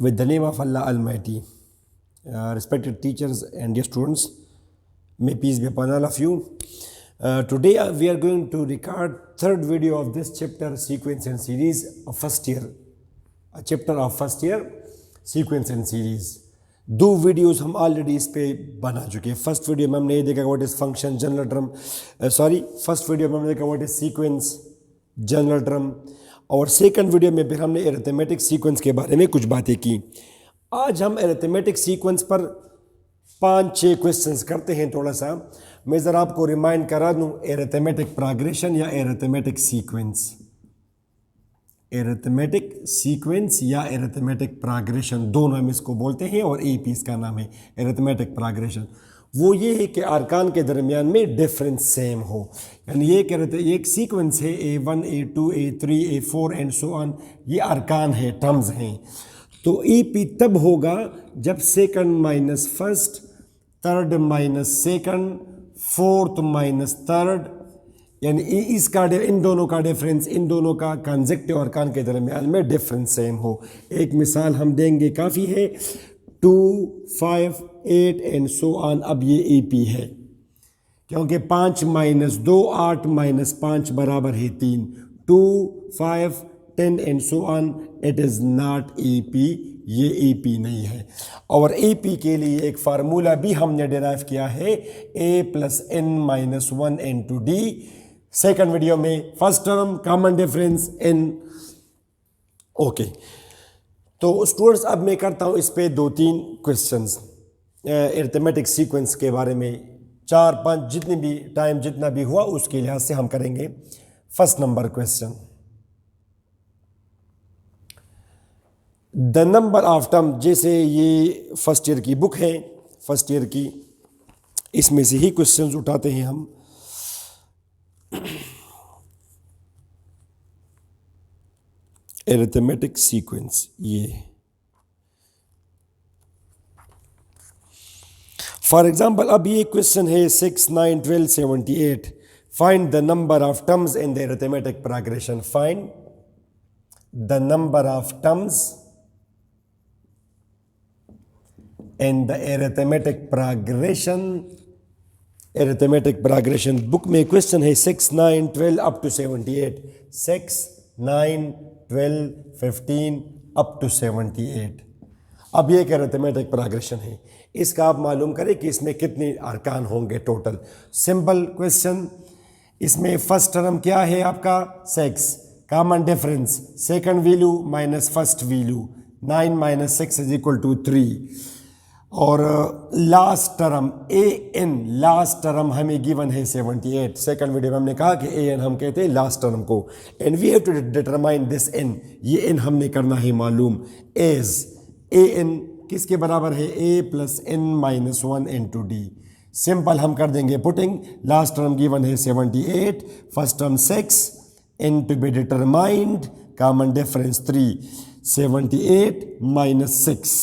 With the name of Allah Almighty, respected teachers and dear students, may peace be upon all of you. Today we are going to record third video of this chapter, sequence and series of first year. A chapter of first year, sequence and series. दो videos हम already इस पे बना चुके हैं. First video में हमने ये देखा what is function general term, first video में हमने देखा what is sequence general term, और सेकंड वीडियो में फिर हमने एरिथमेटिक सीक्वेंस के बारे में कुछ बातें की. आज हम एरिथमेटिक सीक्वेंस पर 5-6 क्वेश्चंस करते हैं. थोड़ा सा मैं ज़रा आपको रिमाइंड करा दूं, एरिथमेटिक प्रोग्रेशन या एरिथमेटिक सीक्वेंस, एरिथमेटिक सीक्वेंस या एरिथमेटिक प्रोग्रेशन दोनों हम इसको बोलते हैं, और AP इसका नाम है एरिथमेटिक प्रोग्रेशन. वो ये है कि अरकान के दरमियान में डिफरेंस सेम हो. यानी ये कहते हैं एक सीक्वेंस है A1 A2 A3 A4 and so on, ये अरकान है, टर्म्स हैं. तो AP तब होगा जब second minus first, third minus second, fourth minus third, यानी इसका इन दोनों का डिफरेंस, इन दोनों का कंसेक्टिव अरकान के दरमियान में डिफरेंस सेम हो. एक मिसाल हम देंगे, काफ़ी है. 2, 5, 8 एंड सो ऑन. अब ये AP है क्योंकि 5 माइनस 2 8 माइनस 5 बराबर है 3. 2, 5, 10 and so on. It is not AP, ये AP नहीं है. और AP के लिए एक फार्मूला भी हमने डिराइव किया है, A+n-1 into D. Second video में first term common difference n. Okay, तो स्टूडेंट्स अब मैं करता हूँ इस पे 2-3 क्वेश्चंस एरिथमेटिक सीक्वेंस के बारे में. 4-5 जितनी भी टाइम जितना भी हुआ उसके लिहाज से हम करेंगे. First number question, the number of term. जैसे ये फर्स्ट ईयर की बुक है, फर्स्ट ईयर की, इसमें से ही क्वेश्चंस उठाते हैं हम. एरिथमेटिक सीक्वेंस, ये फॉर एग्जाम्पल अब ये क्वेश्चन है 6, 9, 12, 78. Find the number of terms in the arithmetic progression. Find the number of terms in the arithmetic progression. Arithmetic progression book में क्वेश्चन है 6, 9, 12 अप टू 78. 6, 9, 12, 15 up to 78. अब ये एक arithmetic progression है. इसका आप मालूम करें कि इसमें कितने अरकान होंगे टोटल. Simple question. इसमें फर्स्ट टर्म क्या है आपका 6, common difference second value minus first value, 9 minus 6 is equal to 3. और last term AN, last term हमें गिवन है 78. सेकंड वीडियो में हमने कहा कि AN हम कहते हैं लास्ट टर्म को, and we have to determine this N. ये N हमने करना है मालूम. एज AN किसके बराबर है, A+n-1 into D. सिंपल हम कर देंगे पुटिंग. लास्ट टर्म गिवन है 78, first term 6, N to be determined, common difference 3. 78 minus 6,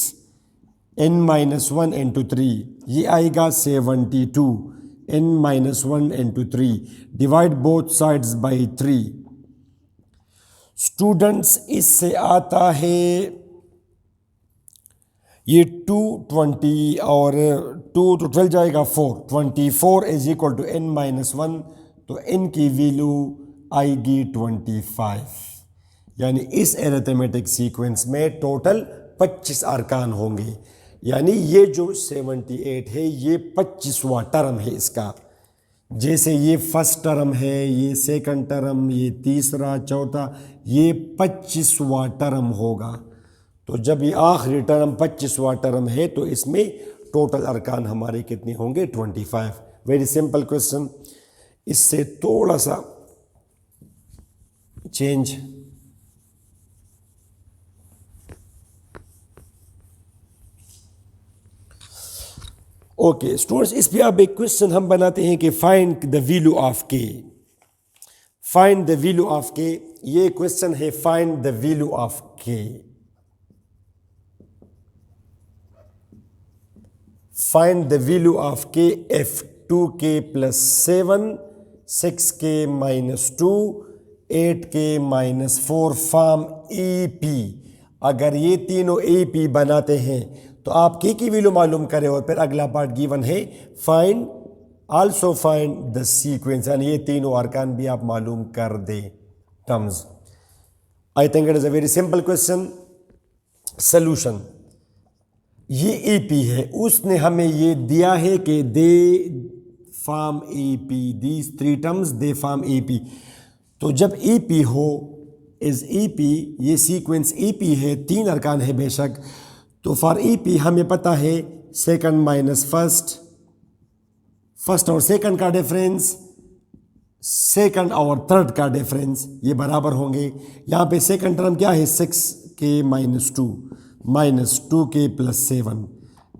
n-1 into 3, ये आएगा 72. n-1 into 3, divide both sides by 3. Students इससे आता है ये 220 और 2 तो 12 जाएगा 4. 24 इज इक्वल टू n-1, तो n की वैल्यू आएगी 25. यानी इस एरिथमेटिक सीक्वेंस में टोटल 25 अरकान होंगे. यानी ये जो 78 है ये 25वां टर्म है इसका. जैसे ये फर्स्ट टर्म है, ये सेकंड टर्म, ये तीसरा, चौथा, ये 25वां टर्म होगा. तो जब ये आखिरी टर्म 25वां टर्म है तो इसमें टोटल अरकान हमारे कितने होंगे, 25. Very simple question. इससे थोड़ा सा चेंज. ओके स्टूडेंट्स, इस पे अब एक क्वेश्चन हम बनाते हैं कि find the value of K. Find the value of K. ये क्वेश्चन है find the value of K. Find the value of K if 2K plus 7, 6K minus 2, 8K minus 4 form EP. अगर ये तीनों A P बनाते हैं तो आप के की वैल्यू मालूम करें और फिर अगला पार्ट गिवन है find also find the sequence, यानी ये तीनों अरकान भी आप मालूम कर दे terms. I think it is a very simple question. Solution, ये ए पी है, उसने हमें ये दिया है कि they form A P, these three terms they form A P. तो जब ए पी हो इज ए पी, ये सीक्वेंस ए पी है, तीन अरकान है बेशक, तो फॉर ए पी हमें पता है सेकंड माइनस फर्स्ट, फर्स्ट और सेकंड का डिफरेंस, सेकंड और थर्ड का डिफरेंस, ये बराबर होंगे। यहाँ पे सेकंड टर्म क्या है 6k माइनस टू के प्लस 7,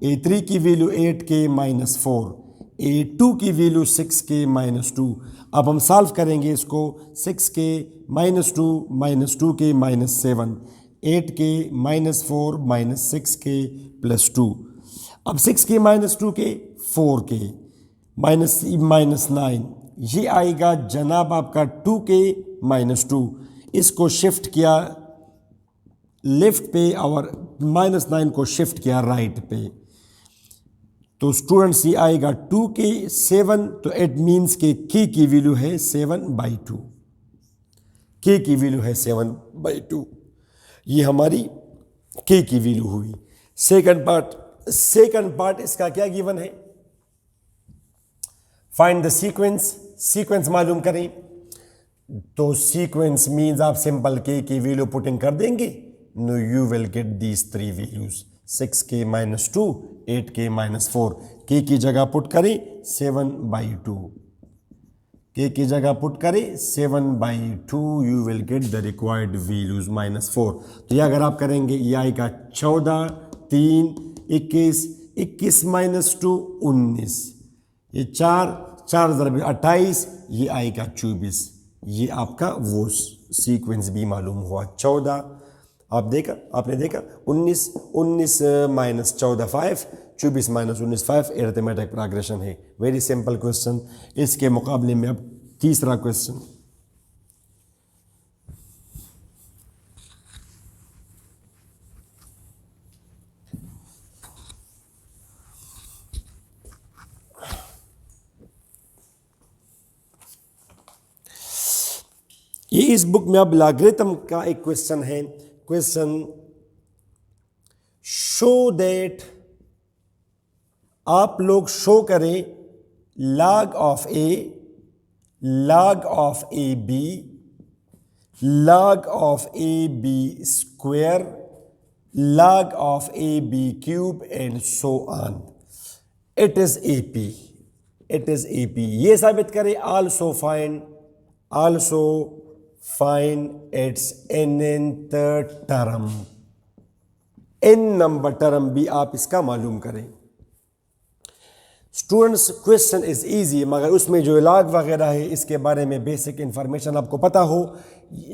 A3 की वैल्यू 8k माइनस 4, A2 की वैल्यू 6k माइनस 2। अब हम सॉल्व करेंगे इसको, 6k minus 2k minus 7, 8k minus 4 minus 6k plus 2। अब 6k minus 2k 4k minus 9, ये आएगा जनाब आपका 2k माइनस 2। इसको शिफ्ट किया लेफ्ट पे और माइनस 9 को शिफ्ट किया राइट पे, तो स्टूडेंट्स ये आएगा 2k 7, तो इट मीन्स के k की वैल्यू है 7/2, k की वैल्यू है 7/2, ये हमारी k की वैल्यू हुई। सेकंड पार्ट इसका क्या गिवन है, फाइंड द सीक्वेंस मालूम करें। तो सीक्वेंस मीन्स आप सिंपल k की वैल्यू पुटिंग कर देंगे, no you will get these three values, 6k minus 2, 8k minus 4, k की जगह पुट करें 7/2, k की जगह पुट करें 7/2, you will get the required values -4। तो ये अगर आप करेंगे ये आएगा 14, 3, 21, 21 माइनस 2 19, ये 4 28, ये आएगा 24। ये आपका वो सीक्वेंस भी मालूम हुआ। 14 आपने देखा 19 माइनस 14 5, 24 माइनस 19 5, एरिथमेटिक प्रोग्रेशन है। Very simple question. इसके मुकाबले में अब तीसरा क्वेश्चन, ये इस बुक में अब लॉगरिथम का एक क्वेश्चन है। क्वेश्चन, शो दैट, आप लोग शो करें log of a, log of A B, log of A B square, log of A B cube and so on. It is A P. ये साबित करें। Also find its nth term, n number term भी आप इसका मालूम करें। Students question is easy, मगर उसमें जो लॉग वगैरह है इसके बारे में बेसिक इंफॉर्मेशन आपको पता हो।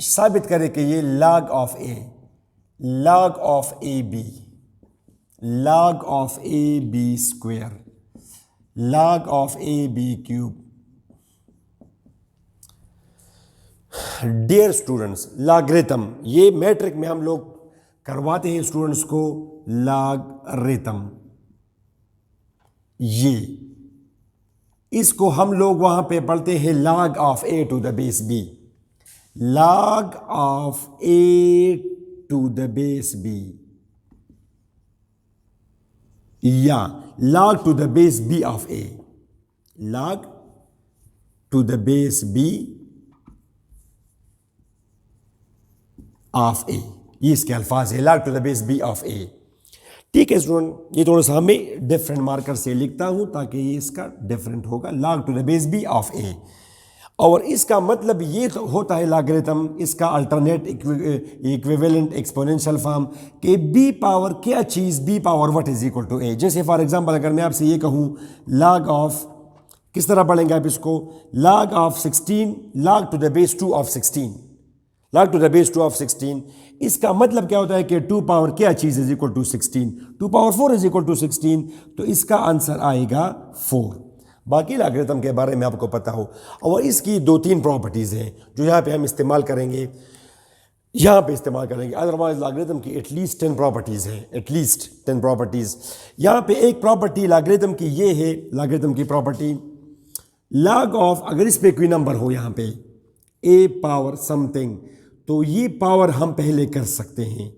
साबित करें कि ये log of A, log of A B, log of A B square, log of A B cube. Dear students, logarithm, ये मैट्रिक में हम लोग करवाते हैं स्टूडेंट्स को लॉगरिथम। ये इसको हम लोग वहां पे पढ़ते हैं log of a to the base b, log of a to the base b, या log to the base b of a, log to the base b of a। ये इसके अल्फाज है, log to the base b of a। ठीक है student, ये थोड़ा सा हमें डिफरेंट मार्कर से लिखता हूं ताकि ये इसका डिफरेंट होगा, log to the base b of a। और इसका मतलब ये तो होता है लॉगरिथम, इसका अल्टरनेट इक्विवेलेंट एक्सपोनेंशियल फॉर्म के b पावर क्या चीज़ b power what is equal to a। जैसे फॉर एग्जांपल अगर मैं आपसे ये कहूँ log ऑफ, किस तरह पढ़ेंगे आप इसको, log of 16 log to the base 2 of 16, log to the base 2 of 16। इसका मतलब क्या होता है कि 2 पावर क्या चीज़ is equal to 16, 2 power 4 is equal to 16, तो इसका आंसर आएगा 4। बाकी लॉगरिथम के बारे में आपको पता हो। और इसकी 2-3 प्रॉपर्टीज़ हैं जो यहाँ पे हम इस्तेमाल करेंगे। यहाँ पे इस्तेमाल करेंगे। अदरवाइज लॉगरिथम की एटलीस्ट 10 प्रॉपर्टीज़ हैं, एटलीस्ट 10 प्रॉपर्टीज़। यहाँ पे एक प्रॉपर्टी लॉगरिथम की ये है, लॉगरिथम की प्रॉपर्टी लॉग ऑफ, अगर इस पे कोई नंबर हो यहाँ पे ए पावर समथिंग, तो ये पावर हम पहले कर सकते हैं,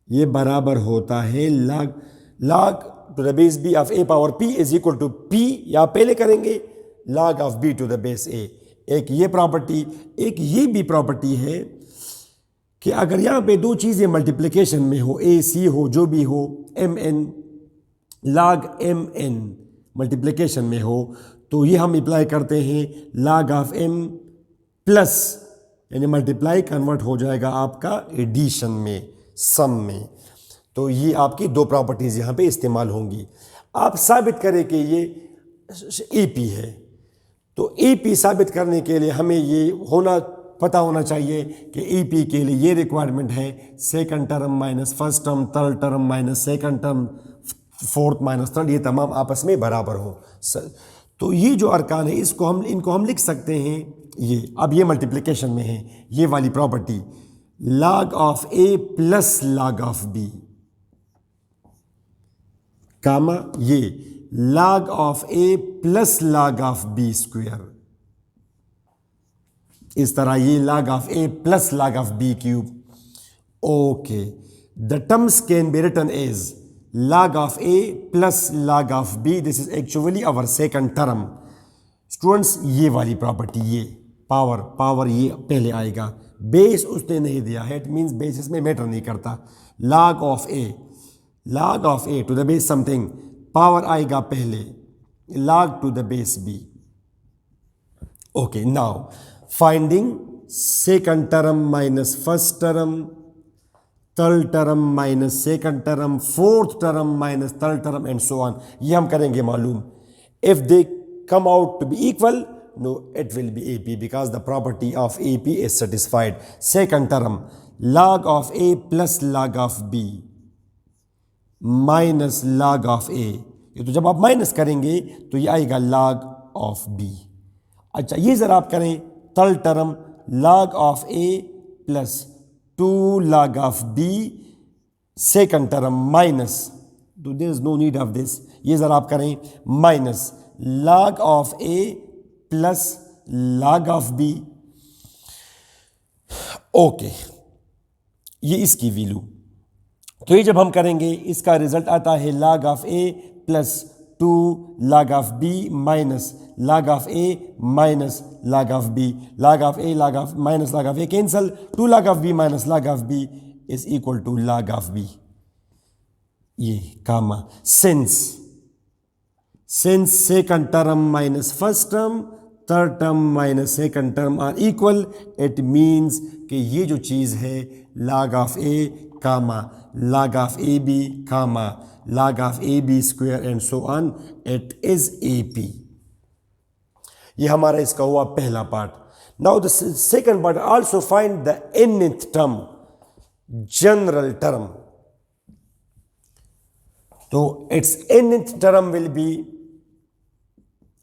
ये बराबर होता है log to the base b of a power p is equal to p, या पहले करेंगे log of b to the base a. एक ये प्रॉपर्टी, एक ये भी प्रॉपर्टी है कि अगर यहाँ पे दो चीज़ें मल्टीप्लिकेशन में हो, ए सी हो, जो भी हो, M N log M N multiplication में हो, तो ये हम अप्लाई करते हैं log ऑफ एम प्लस, यानी मल्टीप्लाई कन्वर्ट हो जाएगा आपका एडिशन में, सम में। तो ये आपकी दो प्रॉपर्टीज़ यहाँ पे इस्तेमाल होंगी। आप साबित करें कि ये ए पी है, तो ए पी साबित करने के लिए हमें ये पता होना चाहिए कि ए पी के लिए ये रिक्वायरमेंट है second term minus first term, third term minus second term, fourth minus third, ये तमाम आपस में बराबर हो। तो ये जो अरकान है इनको हम लिख सकते हैं ये, अब ये मल्टीप्लिकेशन में है ये वाली property log of a plus log of b, comma ये log of a plus log of b square, इस तरह ये log of a plus log of b cube. Okay, the terms can be written as log of a plus log of b, this is actually our second term. Students ये वाली property, ये power ये पहले आएगा, base उसने नहीं दिया है, इट मीन्स बेस इसमें मैटर नहीं करता। log of A to the base something, power आएगा पहले, log to the base B. Okay, now finding second term minus first term, third term minus second term, fourth term minus third term and so on, ये हम करेंगे मालूम। If they come out to be equal, no, it will be AP because the property of AP is satisfied. Second term, log of A plus log of B minus log of A, ये तो जब आप minus करेंगे तो ये आएगा log of B। अच्छा, ये ज़रा आप करें third term log of A plus 2 log of B, second term minus, तो there is no need of this, ये ज़रा आप करें minus log of A plus log of B। Okay, ये इसकी वैल्यू, तो ये जब हम करेंगे इसका रिजल्ट आता है log of A plus 2 log of B minus log of A minus log of B, log of A log of minus log of A cancel, 2 log of B minus log of B is equal to log of B। ये कामा since second term minus first term, third term minus second term are equal, it means कि ये जो चीज़ है log of A comma log of AB comma log of AB square and so on, it is AP। ये हमारा इसका हुआ पहला part. Now the second part, also find the nth term, general term। तो its nth term will be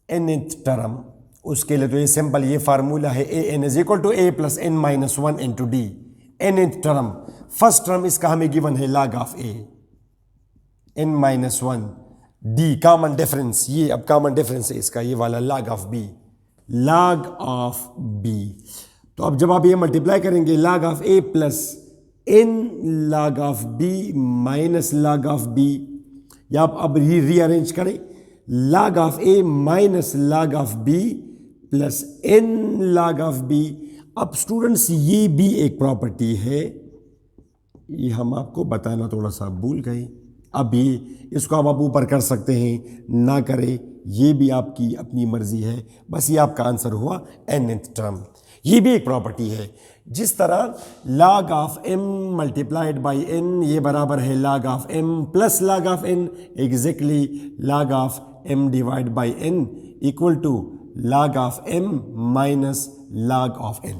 nth term, उसके लिए तो ये सिंपल, ये फार्मूला है a n is equal to a plus n minus 1 into d. nth term, first term इसका हमें given है log of a n minus 1 d, common difference, ये अब कॉमन डिफरेंस है इसका, ये वाला log of b, log of b. तो अब जब आप ये मल्टीप्लाई करेंगे log of a plus N log of B minus log of B, या आप अब रीअरेंज करें log of A minus log of B plus N log of B. अब स्टूडेंट्स ये भी एक प्रॉपर्टी है, ये हम आपको बताना थोड़ा सा भूल गए, अब ये इसको आप ऊपर कर सकते हैं, ना करें, ये भी आपकी अपनी मर्जी है, बस ये आपका आंसर हुआ nth टर्म। ये भी एक प्रॉपर्टी है, जिस तरह log of m multiplied by n ये बराबर है log of m plus log of n, exactly log of m divide by n equal to log of m minus log of n।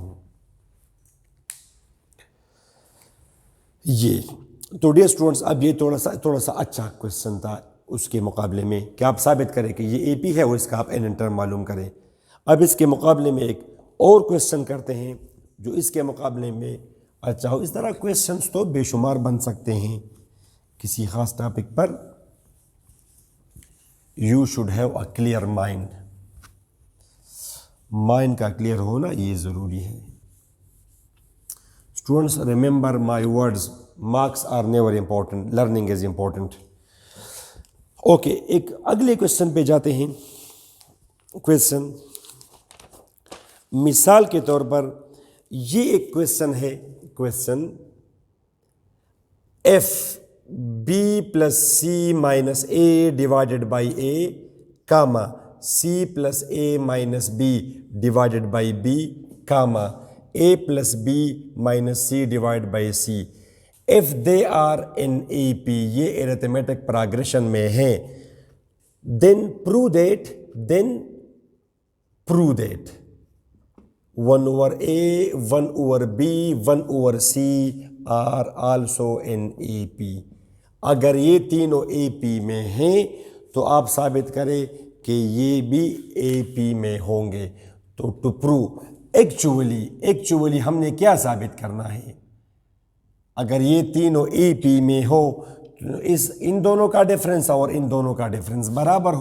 ये तो डियर स्टूडेंट्स, अब ये थोड़ा सा अच्छा क्वेश्चन था उसके मुकाबले में, कि आप साबित करें कि ये AP है और इसका आप n टर्म मालूम करें। अब इसके मुकाबले में एक और क्वेश्चन करते हैं जो इसके मुकाबले में अच्छा हो, इस तरह क्वेश्चंस तो बेशुमार बन सकते हैं किसी खास टॉपिक पर। You should have a clear mind, mind का क्लियर होना ये ज़रूरी है। Students remember my words, marks are never important, learning is important. Okay, एक अगले क्वेश्चन पे जाते हैं। क्वेश्चन मिसाल के तौर पर ये एक क्वेश्चन है, question if B plus C minus A divided by A comma C plus A minus B divided by B comma A plus B minus C divide by C if they are in A P, ये arithmetic progression में है, then prove that 1 over A, 1 over B, 1 over C are also in AP। अगर ये तीनों AP में हैं तो आप साबित करें कि ये भी AP में होंगे। तो टू प्रूव एक्चुअली हमने क्या साबित करना है? अगर ये तीनों AP में हो तो इन दोनों का डिफरेंस और इन दोनों का डिफरेंस बराबर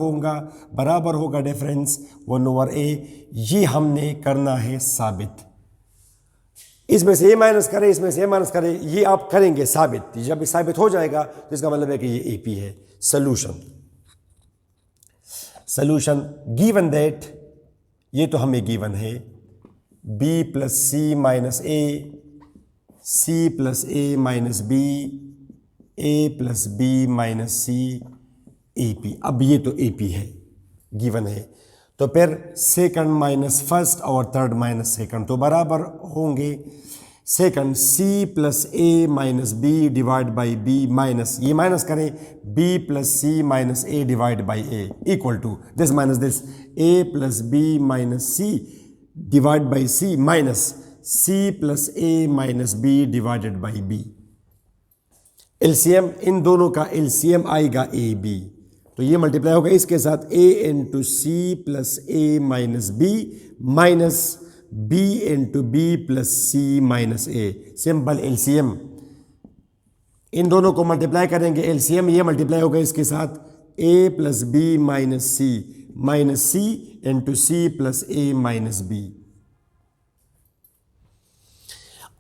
होगा डिफरेंस 1 over A, ये हमने करना है साबित। इसमें से ए माइनस करें, इसमें से ए माइनस करें, ये आप करेंगे साबित। जब ये साबित हो जाएगा तो इसका मतलब है कि ये AP है। सॉल्यूशन गिवन दैट, ये तो हमें गिवन है B plus C minus a, c plus A minus B, A plus B minus C, AP। अब ये तो AP है, गिवन है, तो फिर सेकंड माइनस फर्स्ट और थर्ड माइनस सेकंड तो बराबर होंगे। Second C plus A minus b divide by b minus, ये माइनस करें B plus C minus a divide by a equal to this minus this, a plus B minus C divide by c minus C plus A minus B divided by b. LCM, इन दोनों का LCM आएगा AB, तो ये multiply होगा इसके साथ A into c plus A minus b minus B into b plus C minus a. Simple LCM, इन दोनों को मल्टीप्लाई करेंगे, एलसीएम ये मल्टीप्लाई होगा इसके साथ A plus B minus c into c plus A minus b.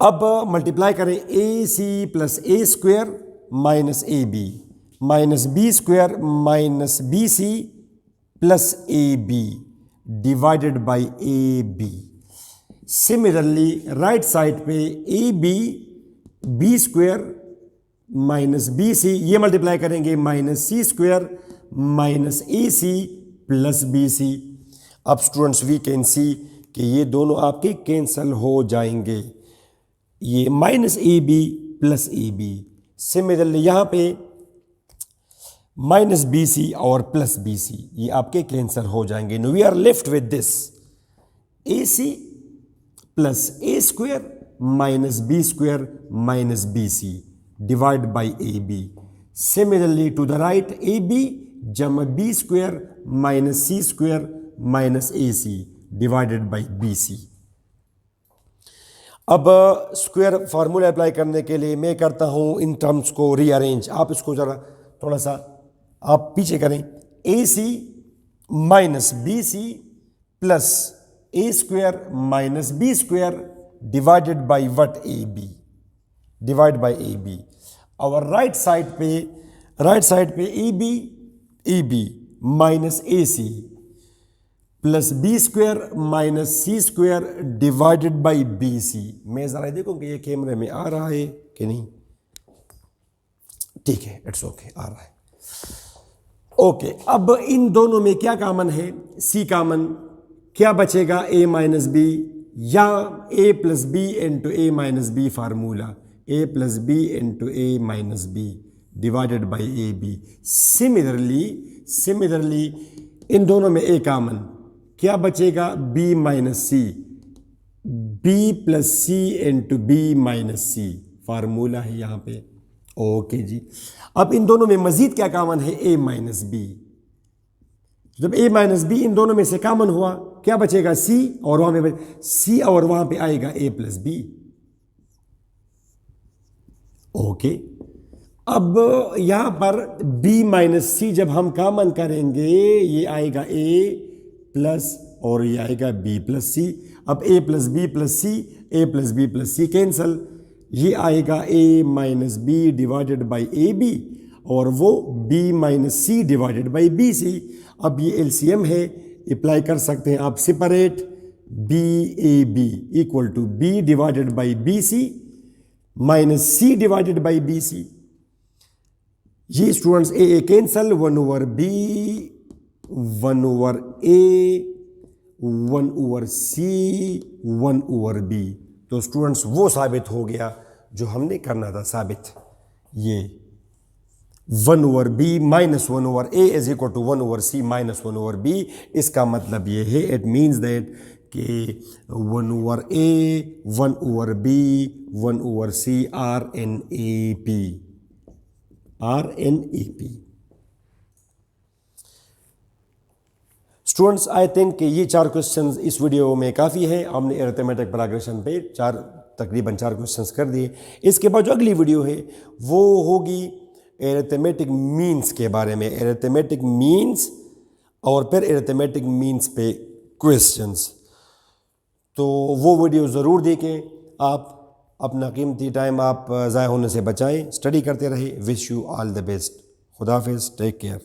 अब multiply करें a c plus a square minus A b minus b square minus b c plus A b divided by A B. Similarly right side पे a B square minus b सी, ये multiply करेंगे minus c square minus a c plus b सी। अब students we can see कि ये दोनों आपके cancel हो जाएंगे, ये minus A B plus A B. Similarly यहाँ पे माइनस बी सी और प्लस बी सी, ये आपके कैंसल हो जाएंगे। We are left with this a c plus a square minus b square minus b c divide by A B. Similarly to the right a b जमा b square minus c square minus a c divided by B C. अब square formula apply करने के लिए मैं करता हूँ in terms को rearrange. आप इसको ज़रा थोड़ा सा आप पीछे करें, a c minus b c plus a square minus b square divided by what a b, divide by A B. और राइट साइड पे a b minus a c plus b square minus c square divided by B c. मैं ज़रा देखूँ कि ये कैमरे में आ रहा है कि नहीं। ठीक है, इट्स ओके, आ रहा है। ओके, अब इन दोनों में क्या कॉमन है? सी कॉमन, क्या बचेगा? ए माइनस बी या a plus b into a minus b formula, a plus b into a minus B divided by A B. Similarly इन दोनों में ए कॉमन, क्या बचेगा? B minus c, b plus c into b minus c formula है यहाँ पे। Okay जी, अब इन दोनों में मजीद क्या कॉमन है? ए माइनस बी। जब ए माइनस बी इन दोनों में से कॉमन हुआ, क्या बचेगा? सी, और वहाँ पे सी और वहाँ पे आएगा ए प्लस बी। ओके, अब यहां पर b माइनस सी जब हम कॉमन करेंगे ये आएगा a प्लस और ये आएगा b प्लस सी। अब a plus B plus C, a plus B plus C cancel, ये आएगा a minus B divided by A B और वो b minus C divided by B C. अब ये एलसीएम है, अप्लाई कर सकते हैं आप separate, B A B equal to B divided by B C minus C divided by B C. ये students A cancel, 1 over B, 1 over A, 1 over C, 1 over B. तो students वो साबित हो गया जो हमने करना था साबित, ये 1 over B minus 1 over A is equal to 1 over C minus 1 over B. इसका मतलब ये है, इट मीन्स दैट कि 1 over A, 1 over B, 1 over C are in A P, are in A P. Students I think ये 4 questions इस video में काफ़ी है। हमने अरिथमेटिक प्रोग्रेशन पे तकरीबन 4 क्वेश्चंस कर दिए। इसके बाद जो अगली वीडियो है वो होगी अरिथमेटिक मीन्स के बारे में, अरिथमेटिक मीन्स और फिर अरिथमेटिक मीन्स पे क्वेश्चंस। तो वो वीडियो ज़रूर देखें। आप अपना कीमती टाइम आप ज़ाया होने से बचाएं, स्टडी करते रहे। Wish you all the best. खुदा हाफिज़, टेक केयर।